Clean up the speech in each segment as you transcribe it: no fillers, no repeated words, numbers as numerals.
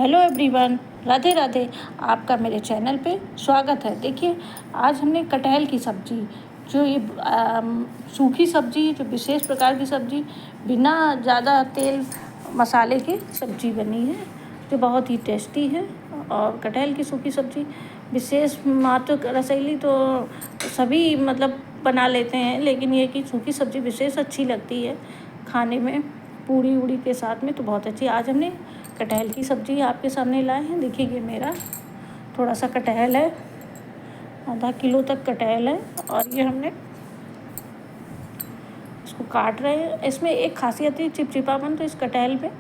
Hello everyone, Radhe Radhe. आपका मेरे channel पे स्वागत है। देखिए, आज हमने कटहल की सब्ज़ी, जो ये सूखी सब्ज़ी, जो विशेष प्रकार की सब्ज़ी, बिना ज़्यादा तेल मसाले की सब्ज़ी बनी है, जो बहुत ही टेस्टी है। और कटहल की सूखी सब्ज़ी विशेष मात्र रसोई तो सभी बना लेते हैं, लेकिन ये कि सूखी सब्ज़ी विशेष अच्छी लगती है खाने में, पूड़ी उड़ी के साथ में तो बहुत अच्छी। आज हमने कटहल की सब्ज़ी आपके सामने लाए हैं। देखिए, ये मेरा थोड़ा सा कटहल है, आधा किलो तक कटहल है, और ये हमने इसको काट रहे हैं। इसमें एक खासियत है चिपचिपापन, तो इस कटहल में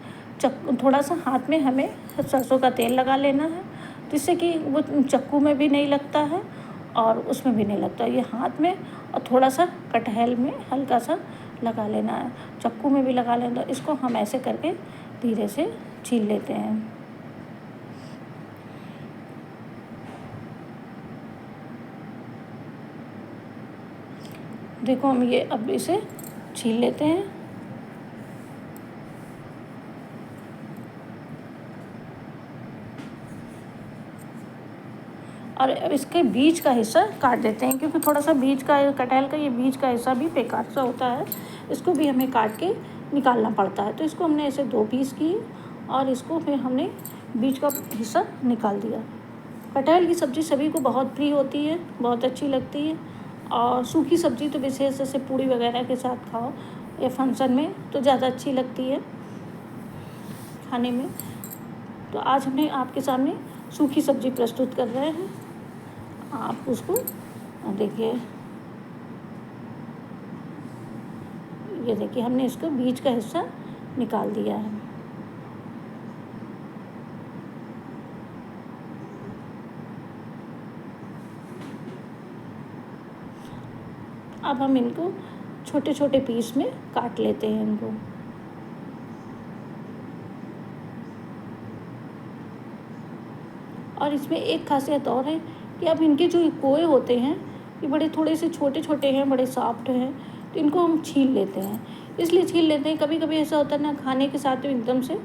थोड़ा सा हाथ में हमें सरसों का तेल लगा लेना है, जिससे कि वो चक्कू में भी नहीं लगता है और उसमें भी नहीं लगता। ये हाथ में और थोड़ा सा कटहल में हल्का सा लगा लेना है, चक्कू में भी लगा लेना। इसको हम ऐसे करके धीरे से छील लेते हैं। देखो, हम ये अब इसे छील लेते हैं। और अब इसके बीज का हिस्सा काट देते हैं, क्योंकि थोड़ा सा बीज का, कटहल का ये बीज का हिस्सा भी बेकार सा होता है, इसको भी हमें काट के निकालना पड़ता है। तो इसको हमने ऐसे 2 पीस किए और इसको फिर हमने बीज का हिस्सा निकाल दिया। कटहल की सब्ज़ी सभी को बहुत प्रिय होती है, बहुत अच्छी लगती है। और सूखी सब्ज़ी तो विशेष जैसे पूड़ी वगैरह के साथ खाओ या फंक्शन में तो ज़्यादा अच्छी लगती है खाने में। तो आज हमने आपके सामने सूखी सब्ज़ी प्रस्तुत कर रहे हैं। आप उसको देखिए, ये देखिए, हमने इसको बीज का हिस्सा निकाल दिया है। अब हम इनको छोटे छोटे पीस में काट लेते हैं इनको। और इसमें एक खासियत और है कि अब इनके जो कोए होते हैं, ये बड़े थोड़े से छोटे छोटे हैं, बड़े सॉफ्ट हैं, तो इनको हम छील लेते हैं। इसलिए छील लेते हैं, कभी कभी ऐसा होता है ना, खाने के साथ में एकदम से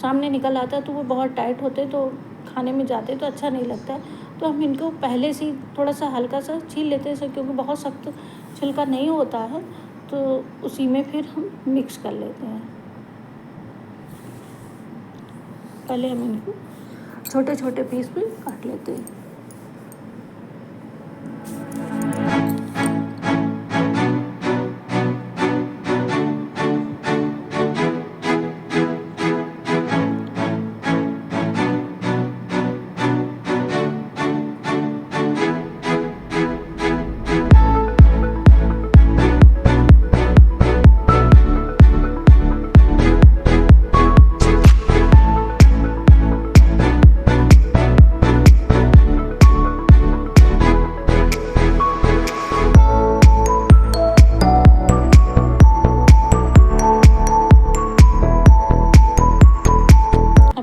सामने निकल आता है, तो वो बहुत टाइट होते हैं, तो खाने में जाते तो अच्छा नहीं लगता है। तो हम इनको पहले से ही थोड़ा सा हल्का सा छील लेते हैं, क्योंकि बहुत सख्त छिलका नहीं होता है, तो उसी में फिर हम मिक्स कर लेते हैं। पहले हम इनको छोटे छोटे पीस में काट लेते हैं।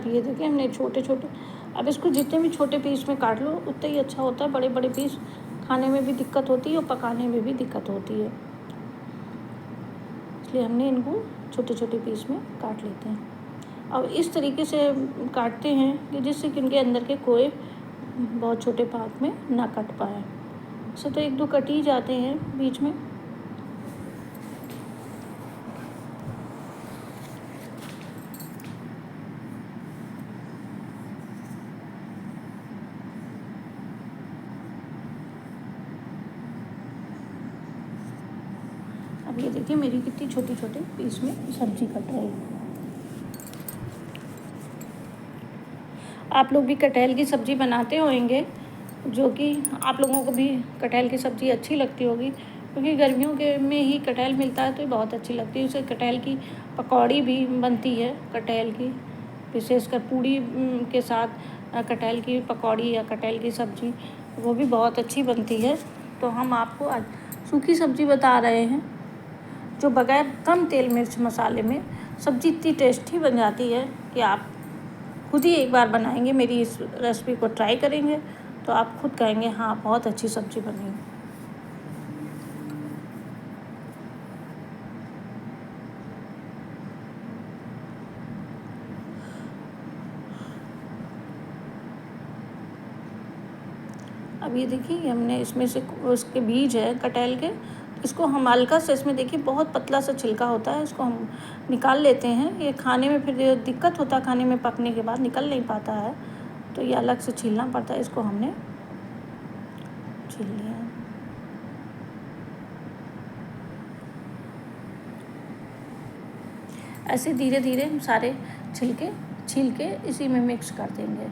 ये देखिए, हमने छोटे छोटे, अब इसको जितने भी छोटे पीस में काट लो उतना ही अच्छा होता है। बड़े बड़े पीस खाने में भी दिक्कत होती है और पकाने में भी दिक्कत होती है, इसलिए हमने इनको छोटे छोटे पीस में काट लेते हैं। अब इस तरीके से काटते हैं कि जिससे कि उनके अंदर के कोए बहुत छोटे भाग में ना कट पाए। ऐसे तो 1-2 कट ही जाते हैं बीच में। अब ये देखिए, मेरी कितनी छोटी छोटी पीस में सब्जी कट रही है। आप लोग भी कटहल की सब्ज़ी बनाते होंगे, जो कि आप लोगों को भी कटहल की सब्ज़ी अच्छी लगती होगी, क्योंकि गर्मियों के में ही कटहल मिलता है, तो ये बहुत अच्छी लगती है। उसे कटहल की पकौड़ी भी बनती है, कटहल की विशेषकर पूड़ी के साथ कटहल की पकौड़ी या कटहल की सब्ज़ी, वो भी बहुत अच्छी बनती है। तो हम आपको आज सूखी सब्ज़ी बता रहे हैं, जो बगैर कम तेल मिर्च मसाले में सब्ज़ी इतनी टेस्टी बन जाती है कि आप खुद ही एक बार बनाएंगे, मेरी इस रेसिपी को ट्राई करेंगे तो आप खुद कहेंगे हाँ, बहुत अच्छी सब्ज़ी बनी है। अब ये देखिए हमने इसमें से उसके बीज है कटहल के, इसको हम हल्का से, इसमें देखिए बहुत पतला सा छिलका होता है, इसको हम निकाल लेते हैं। ये खाने में फिर दिक्कत होता है, खाने में पकने के बाद निकल नहीं पाता है, तो ये अलग से छीलना पड़ता है। इसको हमने छील लिया। ऐसे धीरे धीरे हम सारे छिलके छील के इसी में मिक्स कर देंगे।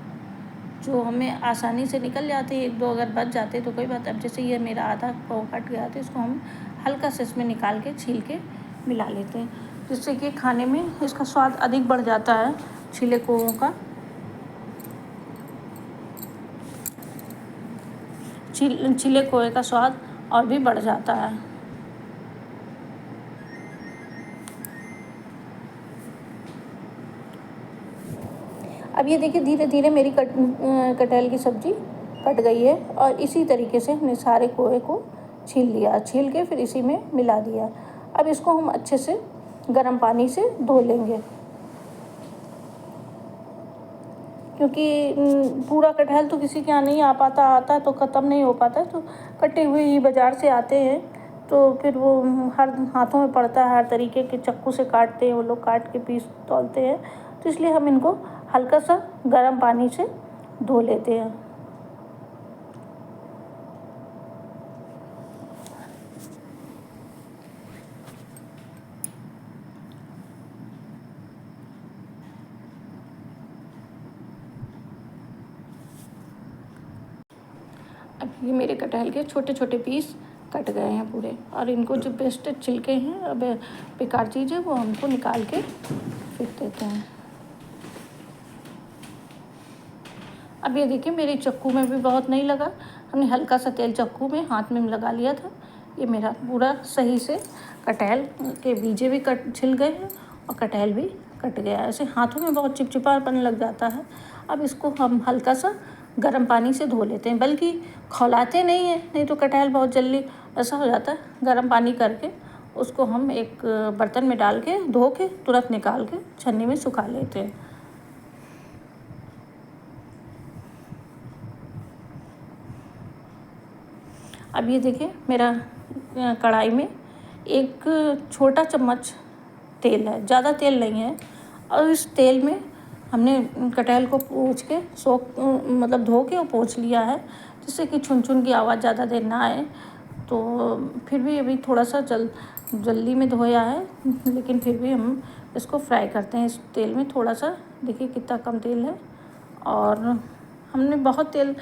जो हमें आसानी से निकल जाते हैं, 1-2 अगर बच जाते तो कोई बात। अब जैसे ये मेरा आधा पाव कट गया था, इसको हम हल्का से इसमें निकाल के छील के मिला लेते हैं, जिससे कि खाने में इसका स्वाद अधिक बढ़ जाता है छिले कोवों का। छिले कोवे का स्वाद और भी बढ़ जाता है। अब ये देखिए धीरे धीरे मेरी कटहल की सब्ज़ी कट गई है, और इसी तरीके से हमने सारे कोवे को छील लिया। छील के फिर इसी में मिला दिया। अब इसको हम अच्छे से गर्म पानी से धो लेंगे, क्योंकि पूरा कटहल तो किसी के यहाँ नहीं आ पाता, आता तो ख़त्म नहीं हो पाता, तो कटे हुए ही बाज़ार से आते हैं, तो फिर वो हर हाथों में पड़ता है। हर तरीके के चाकू से काटते हैं वो लोग, काट के पीस तौलते हैं, तो इसलिए हम इनको हल्का सा गर्म पानी से धो लेते हैं। अब ये मेरे कटहल के छोटे छोटे पीस कट गए हैं पूरे, और इनको जो पेस्टेड छिलके हैं, अब बेकार चीज़ है, वो हमको निकाल के फेंक देते हैं। अब ये देखिए मेरे चक्कू में भी बहुत नहीं लगा, हमने हल्का सा तेल चक्कू में हाथ में लगा लिया था। ये मेरा पूरा सही से कटहल के बीजे भी छिल गए हैं और कटहल भी कट गया है। ऐसे हाथों में बहुत चिपचिपापन लग जाता है। अब इसको हम हल्का सा गर्म पानी से धो लेते हैं, बल्कि खौलाते नहीं हैं, नहीं तो कटहल बहुत जल्दी ऐसा हो जाता है। गर्म पानी करके उसको हम एक बर्तन में डाल के धो के तुरंत निकाल के छन्नी में सुखा लेते हैं। अब ये देखिए मेरा कढ़ाई में एक छोटा चम्मच तेल है, ज़्यादा तेल नहीं है, और इस तेल में हमने कटहल को पोंछ के मतलब धो के और पोंछ लिया है, जिससे कि छुन छुन की आवाज़ ज़्यादा देर ना आए। तो फिर भी अभी थोड़ा सा जल्दी में धोया है, लेकिन फिर भी हम इसको फ्राई करते हैं इस तेल में। थोड़ा सा देखिए कितना कम तेल है, और हमने बहुत तेल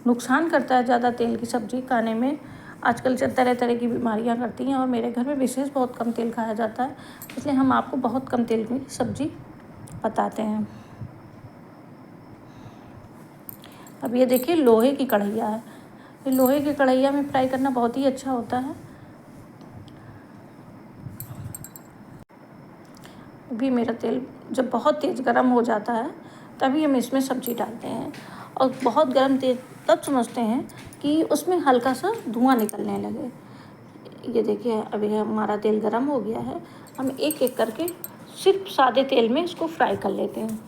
नुकसान करता है। ज़्यादा तेल की सब्ज़ी खाने में आजकल तरह तरह की बीमारियां करती हैं, और मेरे घर में विशेष बहुत कम तेल खाया जाता है, इसलिए हम आपको बहुत कम तेल की सब्ज़ी बताते हैं। अब ये देखिए लोहे की कढ़ैया है, ये लोहे की कढ़ैया में फ्राई करना बहुत ही अच्छा होता है। अभी मेरा तेल जब बहुत तेज़ गर्म हो जाता है, तभी हम इसमें सब्ज़ी डालते हैं, और बहुत गर्म तेल तब समझते हैं कि उसमें हल्का सा धुआं निकलने लगे। ये देखिए अभी हमारा तेल गर्म हो गया है, हम एक एक करके सिर्फ सादे तेल में इसको फ्राई कर लेते हैं,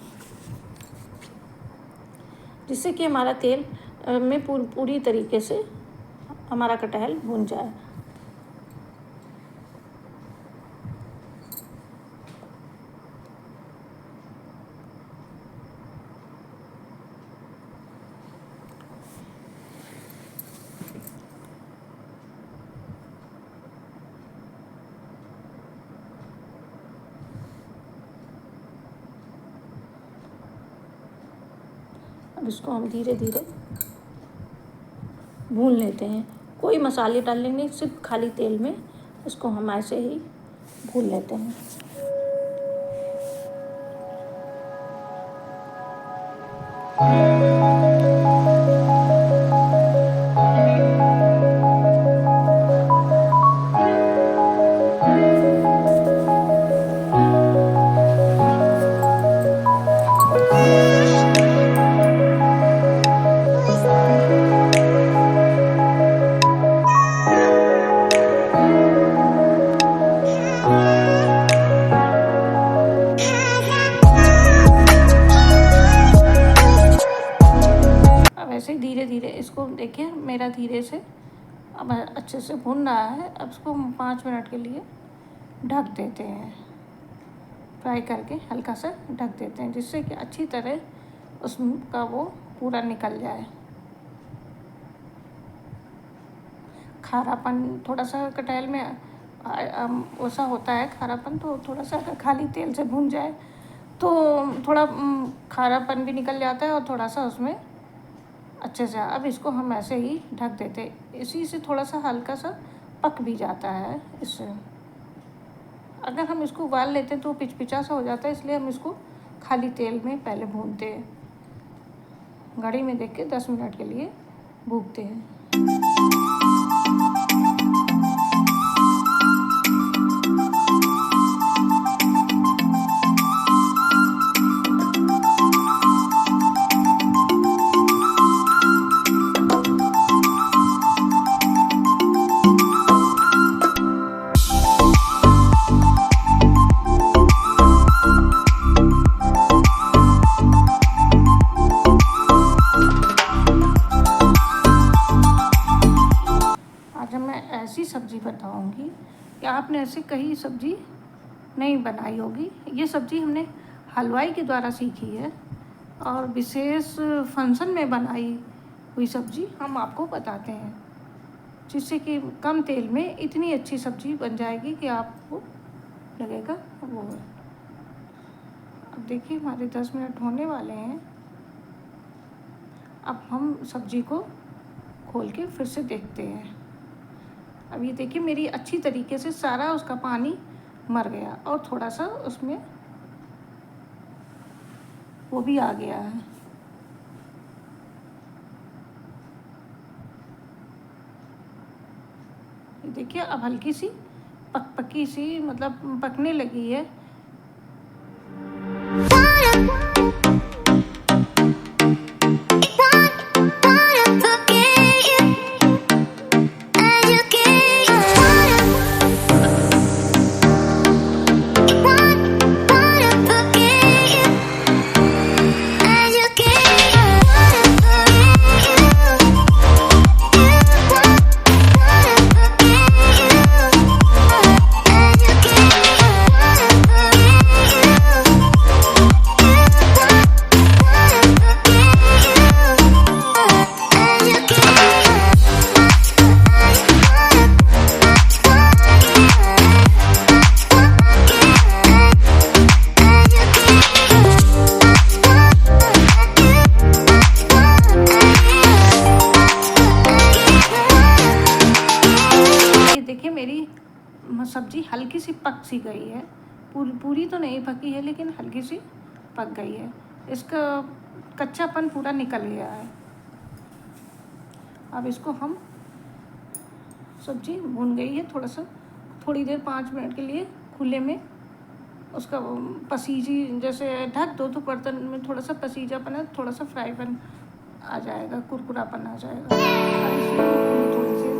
जिससे कि हमारा तेल में पूरी तरीके से हमारा कटहल भुन जाए। अब इसको हम धीरे धीरे भून लेते हैं, कोई मसाले डालने नहीं, सिर्फ खाली तेल में इसको हम ऐसे ही भून लेते हैं। देखिए मेरा धीरे से अब अच्छे से भुन रहा है। अब इसको 5 मिनट के लिए ढक देते हैं, फ्राई करके हल्का सा ढक देते हैं, जिससे कि अच्छी तरह उसका वो पूरा निकल जाए। खारापन थोड़ा सा कटहल में वैसा होता है खारापन, तो थोड़ा सा अगर खाली तेल से भून जाए तो थोड़ा खारापन भी निकल जाता है और थोड़ा सा उसमें अच्छे से। अब इसको हम ऐसे ही ढक देते, इसी से थोड़ा सा हल्का सा पक भी जाता है। इससे अगर हम इसको उबाल लेते हैं तो पिचपिचा सा हो जाता है, इसलिए हम इसको खाली तेल में पहले भूनते हैं। घड़ी में देख के 10 मिनट के लिए भूनते हैं। ऐसी सब्ज़ी बताऊंगी कि आपने ऐसे कहीं सब्ज़ी नहीं बनाई होगी। ये सब्ज़ी हमने हलवाई के द्वारा सीखी है और विशेष फंक्शन में बनाई हुई सब्ज़ी हम आपको बताते हैं, जिससे कि कम तेल में इतनी अच्छी सब्ज़ी बन जाएगी कि आपको लगेगा वो है। अब देखिए हमारे 10 मिनट होने वाले हैं। अब हम सब्ज़ी को खोल के फिर से देखते हैं। अब ये देखिए मेरी अच्छी तरीके से सारा उसका पानी मर गया और थोड़ा सा उसमें वो भी आ गया है। ये देखिए अब हल्की सी पकी सी मतलब पकने लगी है। सब्ज़ी हल्की सी पक सी गई है, पूरी तो नहीं पकी है लेकिन हल्की सी पक गई है। इसका कच्चापन पूरा निकल गया है। अब इसको हम सब्ज़ी भून गई है थोड़ी देर 5 मिनट के लिए खुले में उसका पसीजी जैसे ढक दो तो बर्तन में थोड़ा सा पसीजापन है, थोड़ा सा फ्राईपन आ जाएगा, कुरकुरापन आ जाएगा। थोड़ी सी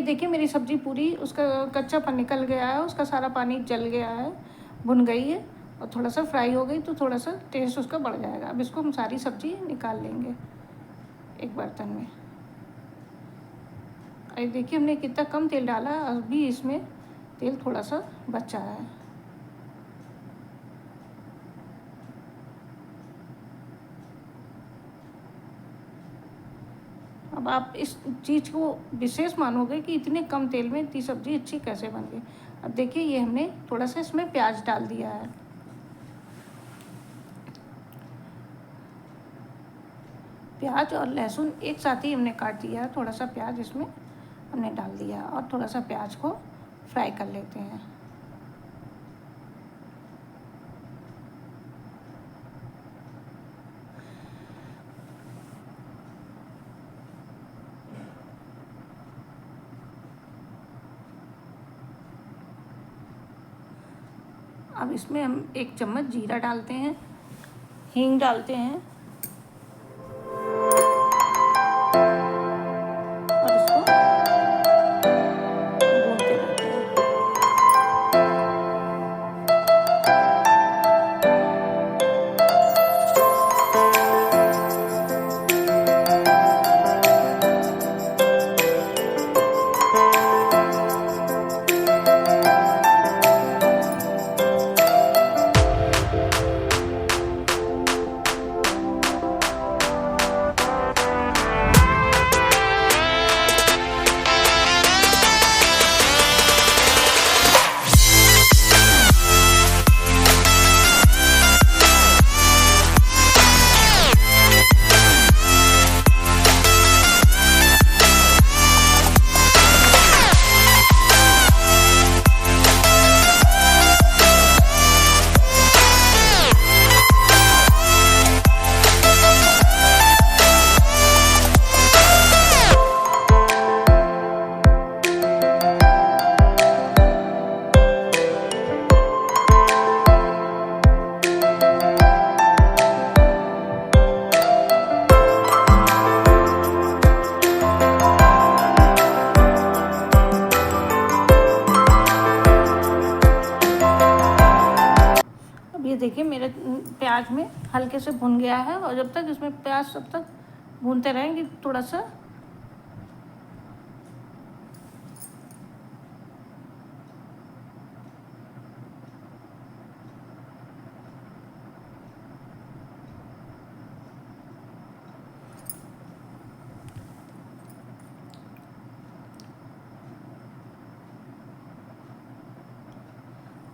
देखिए मेरी सब्ज़ी पूरी उसका कच्चापन निकल गया है, उसका सारा पानी जल गया है, भुन गई है और थोड़ा सा फ्राई हो गई तो थोड़ा सा टेस्ट उसका बढ़ जाएगा। अब इसको हम सारी सब्ज़ी निकाल लेंगे एक बर्तन में। अरे देखिए हमने कितना कम तेल डाला, अभी इसमें तेल थोड़ा सा बचा है। अब आप इस चीज़ को विशेष मानोगे कि इतने कम तेल में इतनी सब्ज़ी अच्छी कैसे बन गई। अब देखिए ये हमने थोड़ा सा इसमें प्याज डाल दिया है। प्याज और लहसुन एक साथ ही हमने काट दिया है। थोड़ा सा प्याज इसमें हमने डाल दिया और थोड़ा सा प्याज को फ्राई कर लेते हैं। अब इसमें हम 1 चम्मच जीरा डालते हैं, हींग डालते हैं और इसको भूनते रहते हैं। ये देखिए मेरे प्याज में हल्के से भुन गया है और जब तक इसमें प्याज तब तक भूनते रहेंगे थोड़ा सा।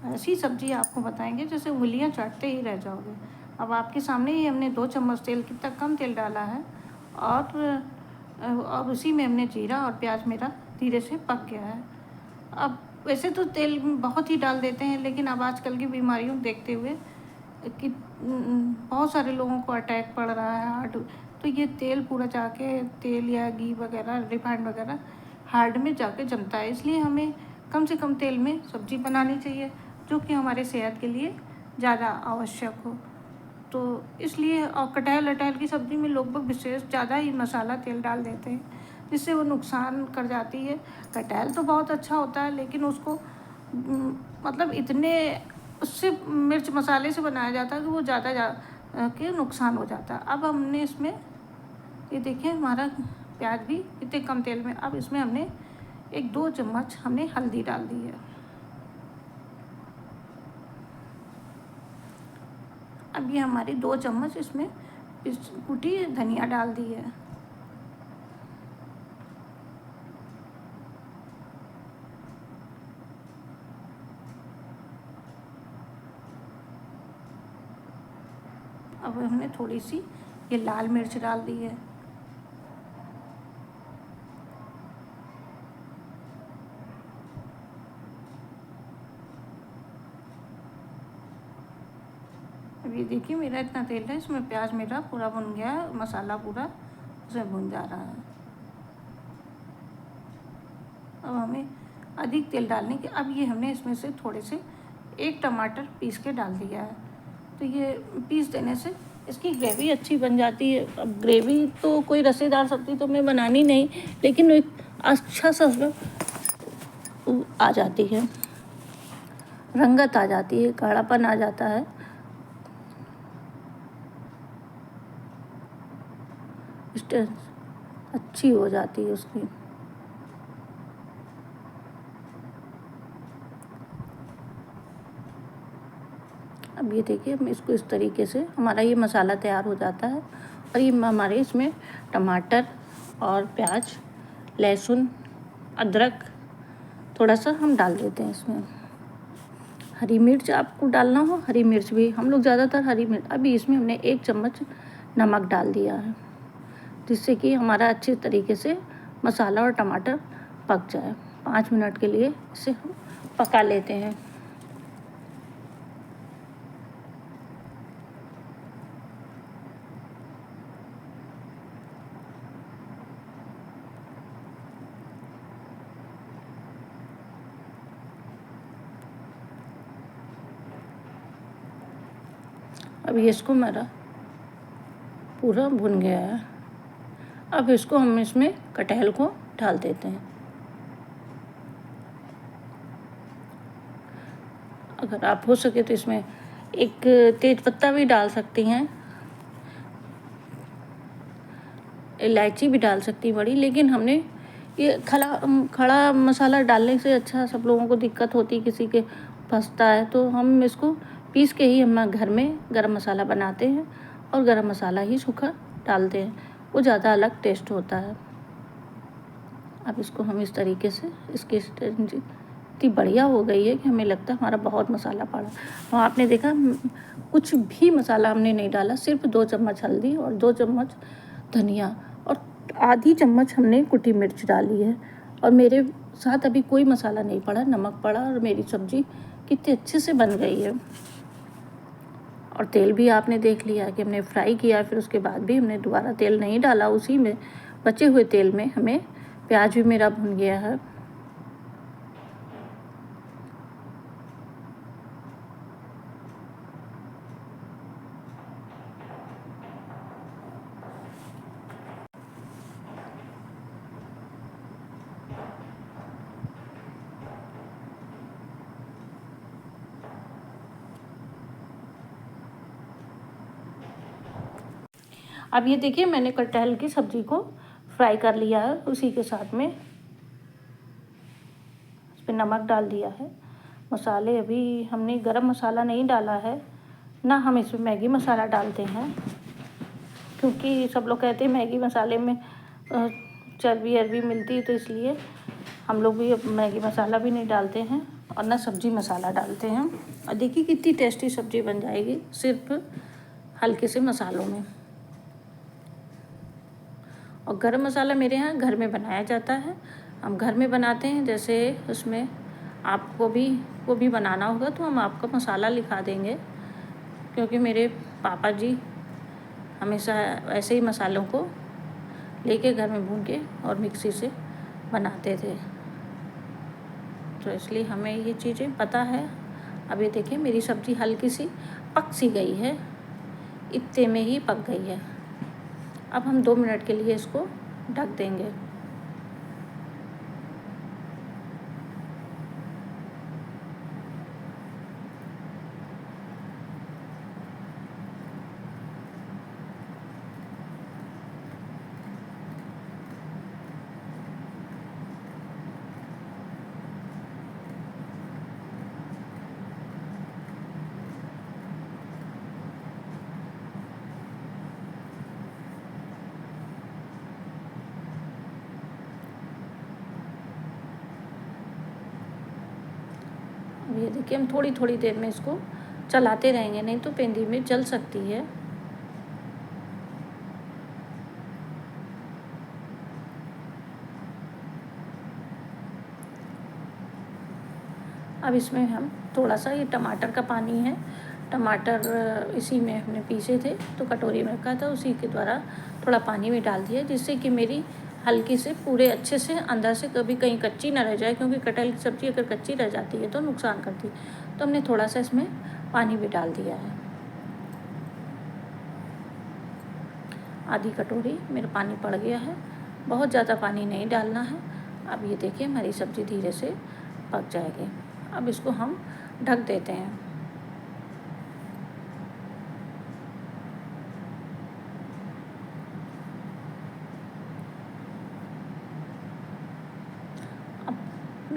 ऐसी सब्ज़ी आपको बताएंगे जैसे उंगलियां चाटते ही रह जाओगे। अब आपके सामने ही हमने 2 चम्मच तेल, कितना कम तेल डाला है और उसी में हमने जीरा और प्याज मेरा धीरे से पक गया है। अब वैसे तो तेल बहुत ही डाल देते हैं, लेकिन अब आजकल की बीमारियों देखते हुए कि बहुत सारे लोगों को अटैक पड़ रहा है हार्ट, तो ये तेल पूरा जाके तेल या घी वगैरह रिफाइंड वगैरह हार्ट में जाके जमता है। इसलिए हमें कम से कम तेल में सब्ज़ी बनानी चाहिए, जो कि हमारे सेहत के लिए ज़्यादा आवश्यक हो। तो इसलिए और कटहल अटहल की सब्ज़ी में लोग विशेष ज़्यादा ही मसाला तेल डाल देते हैं, जिससे वो नुकसान कर जाती है। कटहल तो बहुत अच्छा होता है, लेकिन उसको मतलब इतने उससे मिर्च मसाले से बनाया जाता है कि वो ज़्यादा के नुकसान हो जाता है। अब हमने इसमें ये देखिए हमारा प्याज भी इतने कम तेल में, अब इसमें हमने 1-2 चम्मच हमने हल्दी डाल दी है। अब ये हमारी 2 चम्मच इसमें कुटी धनिया डाल दी है। अब हमने थोड़ी सी ये लाल मिर्च डाल दी है। अब ये देखिए मेरा इतना तेल है, इसमें प्याज मेरा पूरा भुन गया है, मसाला पूरा उसमें भुन जा रहा है। अब हमें अधिक तेल डालने के, अब ये हमने इसमें से थोड़े से 1 टमाटर पीस के डाल दिया है। तो ये पीस देने से इसकी ग्रेवी अच्छी बन जाती है। अब ग्रेवी तो कोई रसेदार सब्ज़ी तो मैं बनानी नहीं, लेकिन एक अच्छा सा आ जाती है, रंगत आ जाती है, गाढ़ापन आ जाता है। कंसिस्टेंस अच्छी हो जाती है उसकी। अब ये देखिए, हम इसको इस तरीके से हमारा ये मसाला तैयार हो जाता है। और ये हमारे इसमें टमाटर और प्याज, लहसुन, अदरक थोड़ा सा हम डाल देते हैं इसमें। हरी मिर्च आपको डालना हो, हरी मिर्च भी, हम लोग ज़्यादातर हरी मिर्च। अभी इसमें हमने 1 चम्मच नमक डाल दिया है, जिससे कि हमारा अच्छे तरीके से मसाला और टमाटर पक जाए। 5 मिनट के लिए इसे हम पका लेते हैं। अब ये इसको मेरा पूरा भुन गया है। अब इसको हम इसमें कटहल को डाल देते हैं। अगर आप हो सके तो इसमें एक तेज पत्ता भी डाल सकती हैं, इलायची भी डाल सकती बड़ी, लेकिन हमने ये खड़ा मसाला डालने से अच्छा, सब लोगों को दिक्कत होती, किसी के फंसता है, तो हम इसको पीस के ही हम घर में गरम मसाला बनाते हैं और गरम मसाला ही सूखा डालते हैं, वो ज़्यादा अलग टेस्ट होता है। अब इसको हम इस तरीके से, इसकी इतनी बढ़िया हो गई है कि हमें लगता है हमारा बहुत मसाला पड़ा। तो आपने देखा कुछ भी मसाला हमने नहीं डाला, सिर्फ 2 चम्मच हल्दी और 2 चम्मच धनिया और आधी चम्मच हमने कुटी मिर्च डाली है। और मेरे साथ अभी कोई मसाला नहीं पड़ा, नमक पड़ा, और मेरी सब्ज़ी कितनी अच्छे से बन गई है। और तेल भी आपने देख लिया कि हमने फ्राई किया, फिर उसके बाद भी हमने दोबारा तेल नहीं डाला, उसी में बचे हुए तेल में हमें प्याज भी मेरा भुन गया है। अब ये देखिए, मैंने कटहल की सब्ज़ी को फ्राई कर लिया है, उसी के साथ में इस पर नमक डाल दिया है। मसाले अभी हमने गरम मसाला नहीं डाला है, ना हम इसमें मैगी मसाला डालते हैं, क्योंकि सब लोग कहते हैं मैगी मसाले में चर्बी अरबी मिलती है, तो इसलिए हम लोग भी मैगी मसाला भी नहीं डालते हैं और ना सब्ज़ी मसाला डालते हैं। और देखिए कितनी टेस्टी सब्ज़ी बन जाएगी सिर्फ हल्के से मसालों में। और गरम मसाला मेरे यहाँ घर में बनाया जाता है, हम घर में बनाते हैं। जैसे उसमें आपको भी बनाना होगा तो हम आपका मसाला लिखा देंगे, क्योंकि मेरे पापा जी हमेशा ऐसे ही मसालों को लेके घर में भून के और मिक्सी से बनाते थे, तो इसलिए हमें ये चीज़ें पता है। अब ये देखिए, मेरी सब्ज़ी हल्की सी पक सी गई है, इतने में ही पक गई है। अब हम 2 मिनट के लिए इसको ढक देंगे। अब ये देखिए, हम थोड़ी थोड़ी देर में इसको चलाते रहेंगे, नहीं तो पेंदी में जल सकती है। अब इसमें हम थोड़ा सा, ये टमाटर का पानी है, टमाटर इसी में हमने पीसे थे तो कटोरी में रखा था, उसी के द्वारा थोड़ा पानी भी डाल दिया, जिससे कि मेरी हल्की से पूरे अच्छे से अंदर से कभी कहीं कच्ची ना रह जाए, क्योंकि कटहल की सब्ज़ी अगर कच्ची रह जाती है तो नुकसान करती है। तो हमने थोड़ा सा इसमें पानी भी डाल दिया है, आधी कटोरी मेरा पानी पड़ गया है, बहुत ज़्यादा पानी नहीं डालना है। अब ये देखिए, हमारी सब्ज़ी धीरे से पक जाएगी। अब इसको हम ढक देते हैं।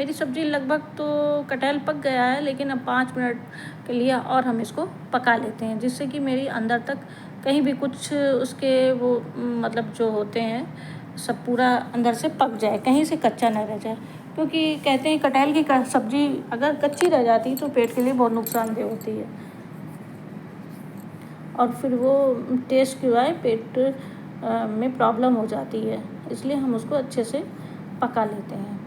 मेरी सब्ज़ी लगभग तो कटहल पक गया है, लेकिन अब 5 मिनट के लिए और हम इसको पका लेते हैं, जिससे कि मेरी अंदर तक कहीं भी कुछ उसके वो मतलब जो होते हैं सब पूरा अंदर से पक जाए, कहीं से कच्चा ना रह जाए। क्योंकि कहते हैं कटहल की सब्ज़ी अगर कच्ची रह जाती तो पेट के लिए बहुत नुकसानदेह होती है, और फिर वो टेस्ट जो है पेट में प्रॉब्लम हो जाती है, इसलिए हम उसको अच्छे से पका लेते हैं।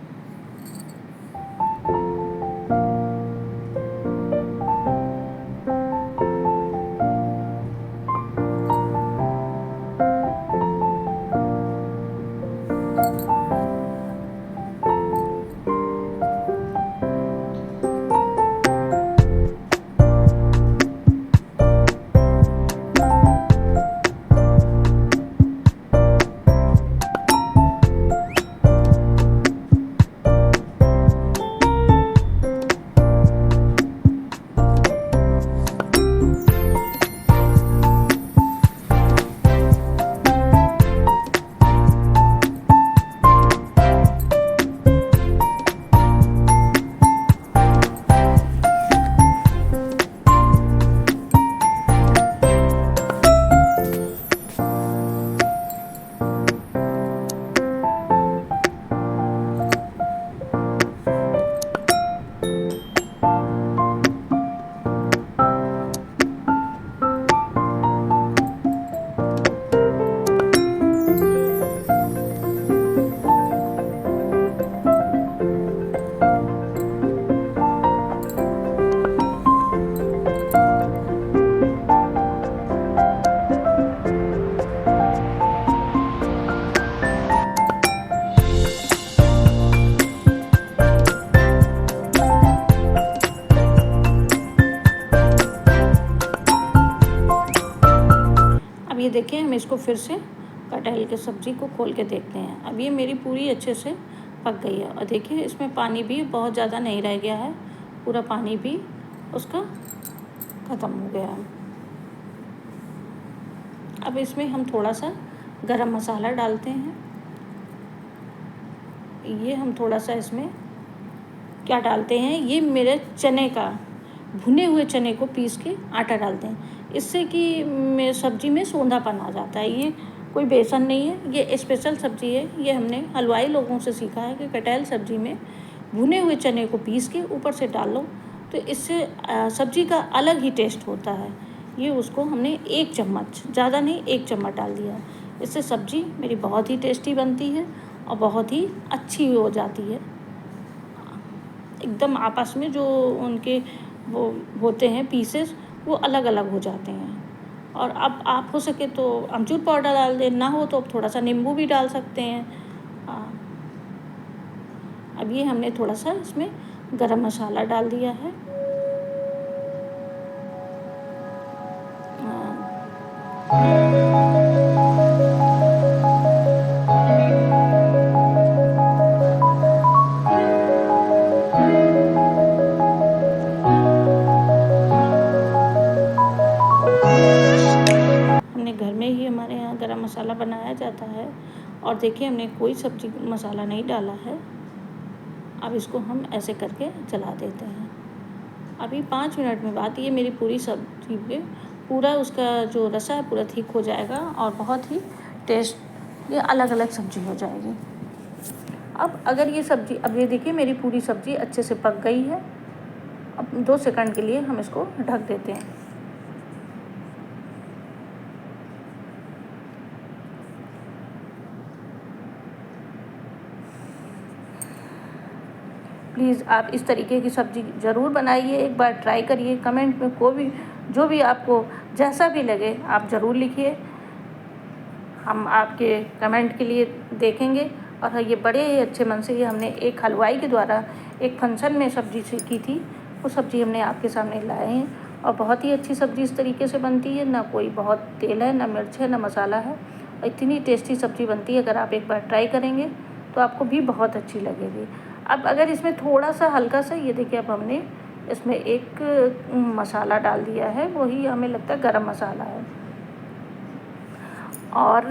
अब ये देखिए, हम इसको फिर से कटहल की सब्ज़ी को खोल के देखते हैं। अब ये मेरी पूरी अच्छे से पक गई है, और देखिए इसमें पानी भी बहुत ज़्यादा नहीं रह गया है, पूरा पानी भी उसका ख़त्म हो गया है। अब इसमें हम थोड़ा सा गरम मसाला डालते हैं। ये हम थोड़ा सा इसमें क्या डालते हैं, ये मेरे चने का भुने हुए चने को पीस के आटा डालते हैं, इससे कि सब्ज़ी में सोंधापन आ जाता है। ये कोई बेसन नहीं है, ये स्पेशल सब्ज़ी है। ये हमने हलवाई लोगों से सीखा है कि कटहल सब्ज़ी में भुने हुए चने को पीस के ऊपर से डाल लो, तो इससे सब्ज़ी का अलग ही टेस्ट होता है। ये उसको हमने 1 चम्मच, ज़्यादा नहीं 1 चम्मच डाल दिया। इससे सब्ज़ी मेरी बहुत ही टेस्टी बनती है और बहुत ही अच्छी हो जाती है। एकदम आपस में जो उनके वो होते हैं पीसेस, वो अलग अलग हो जाते हैं। और अब आप हो सके तो अमचूर पाउडर डाल दें, ना हो तो अब थोड़ा सा नींबू भी डाल सकते हैं। अब ये हमने थोड़ा सा इसमें गरम मसाला डाल दिया है। हमने घर में ही, हमारे यहाँ गरम मसाला बनाया जाता है, और देखिए हमने कोई सब्ज़ी मसाला नहीं डाला है। अब इसको हम ऐसे करके चला देते हैं। अभी 5 मिनट में बाद ये मेरी पूरी सब्ज़ी पे पूरा उसका जो रसा है पूरा ठीक हो जाएगा, और बहुत ही टेस्ट ये अलग अलग सब्ज़ी हो जाएगी। अब अगर ये सब्ज़ी, अब ये देखिए मेरी पूरी सब्ज़ी अच्छे से पक गई है। अब 2 सेकंड के लिए हम इसको ढक देते हैं। प्लीज़ आप इस तरीके की सब्ज़ी ज़रूर बनाइए, एक बार ट्राई करिए। कमेंट में कोई भी जो भी आपको जैसा भी लगे आप ज़रूर लिखिए, हम आपके कमेंट के लिए देखेंगे। और ये बड़े ही अच्छे मन से, ये हमने एक हलवाई के द्वारा एक फंक्शन में सब्ज़ी सीखी थी, वो सब्ज़ी हमने आपके सामने लाए हैं, और बहुत ही अच्छी सब्ज़ी इस तरीके से बनती है। ना कोई बहुत तेल है, ना मिर्च है, ना मसाला है, और इतनी टेस्टी सब्ज़ी बनती है। अगर आप एक बार ट्राई करेंगे तो आपको भी बहुत अच्छी लगेगी। अब अगर इसमें थोड़ा सा हल्का सा, ये देखिए अब हमने इसमें एक मसाला डाल दिया है, वही हमें लगता है गरम मसाला है। और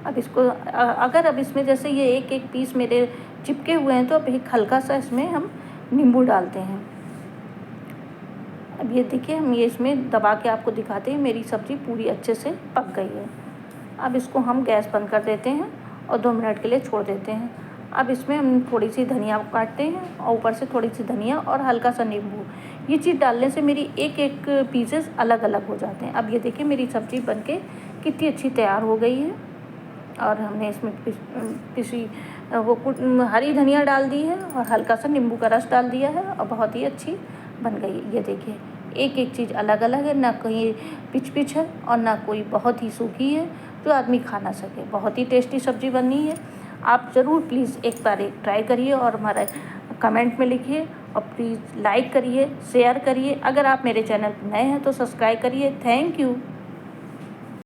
अब इसको अगर अब इसमें जैसे ये एक एक पीस मेरे चिपके हुए हैं तो अब एक हल्का सा इसमें हम नींबू डालते हैं। अब ये देखिए हम ये इसमें दबा के आपको दिखाते हैं, मेरी सब्ज़ी पूरी अच्छे से पक गई है। अब इसको हम गैस बंद कर देते हैं और 2 मिनट के लिए छोड़ देते हैं। अब इसमें हम थोड़ी सी धनिया काटते हैं और ऊपर से थोड़ी सी धनिया और हल्का सा नींबू, ये चीज़ डालने से मेरी एक एक पीसेस अलग अलग हो जाते हैं। अब ये देखिए मेरी सब्ज़ी बनके कितनी अच्छी तैयार हो गई है और हमने इसमें पिसी वो हरी धनिया डाल दी है और हल्का सा नींबू का रस डाल दिया है और बहुत ही अच्छी बन गई है। ये देखिए एक एक चीज़ अलग अलग है, ना कहीं पिच पिच है और ना कोई बहुत ही सूखी है जो आदमी खा ना सके। बहुत ही टेस्टी सब्ज़ी बनी है। आप ज़रूर प्लीज़ एक बार ट्राई करिए और हमारा कमेंट में लिखिए और प्लीज़ लाइक करिए, शेयर करिए। अगर आप मेरे चैनल पर नए हैं तो सब्सक्राइब करिए। Thank you.